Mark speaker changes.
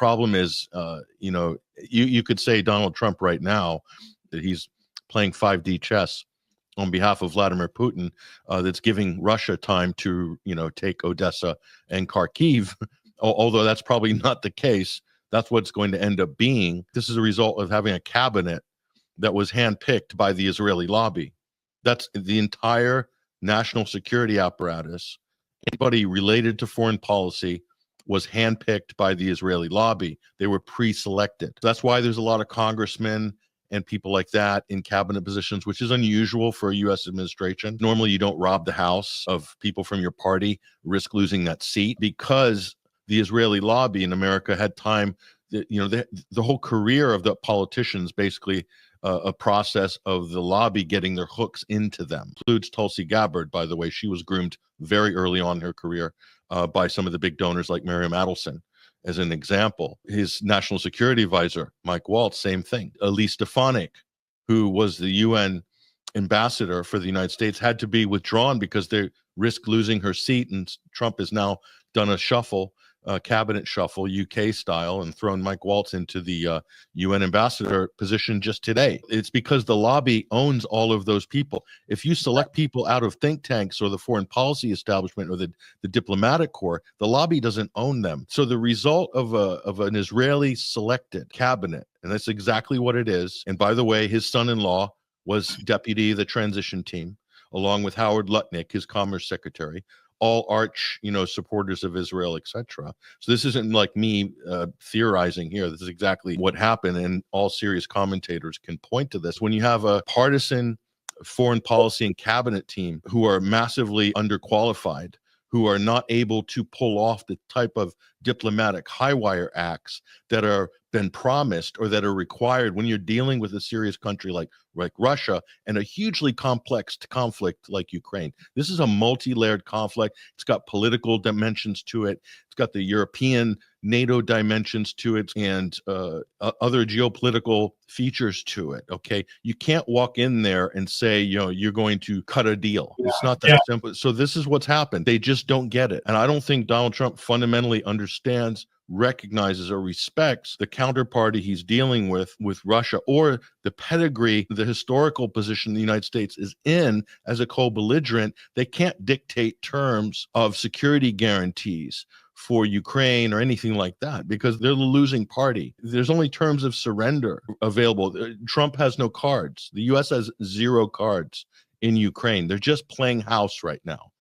Speaker 1: problem is, you could say Donald Trump right now that he's playing 5D chess on behalf of Vladimir Putin, that's giving Russia time to, take Odessa and Kharkiv, although that's probably not the case. That's what's going to end up being. This is a result of having a cabinet that was handpicked by the Israeli lobby. That's the entire national security apparatus. Anybody related to foreign policy was handpicked by the Israeli lobby. They were pre-selected. That's why there's a lot of congressmen and people like that in cabinet positions, which is unusual for a U.S. administration. Normally, you don't rob the House of people from your party, risk losing that seat, because the Israeli lobby in America had time. The whole career of the politicians, basically a process of the lobby getting their hooks into them. Includes Tulsi Gabbard, by the way. She was groomed very early on in her career by some of the big donors like Miriam Adelson. As an example, his national security advisor, Mike Waltz, same thing. Elise Stefanik, who was the UN ambassador for the United States, had to be withdrawn because they risked losing her seat. And Trump has now done a shuffle, cabinet shuffle, UK style, and thrown Mike Waltz into the UN ambassador position just today. It's because the lobby owns all of those people. If you select people out of think tanks or the foreign policy establishment or the diplomatic corps, the lobby doesn't own them. So the result of an Israeli selected cabinet, and that's exactly what it is. And by the way, his son-in-law was deputy of the transition team, along with Howard Lutnick, his commerce secretary, all arch, supporters of Israel, etc. So this isn't like me theorizing here. This is exactly what happened, and all serious commentators can point to this. When you have a partisan foreign policy and cabinet team who are massively underqualified, who are not able to pull off the type of diplomatic high wire acts that are been promised or that are required when you're dealing with a serious country like Russia and a hugely complex conflict like Ukraine. This is a multi-layered conflict. It's got political dimensions to it. It's got the European NATO dimensions to it, and other geopolitical features to it. Okay, you can't walk in there and say, you're going to cut a deal. It's not that simple. So this is what's happened. They just don't get it, and I don't think Donald Trump fundamentally understands, recognizes, or respects the counterparty he's dealing with Russia, or the pedigree, the historical position the United States is in as a co-belligerent. They can't dictate terms of security guarantees for Ukraine or anything like that, because they're the losing party. There's only terms of surrender available. Trump has no cards. The U.S. has 0 cards in Ukraine. They're just playing house right now.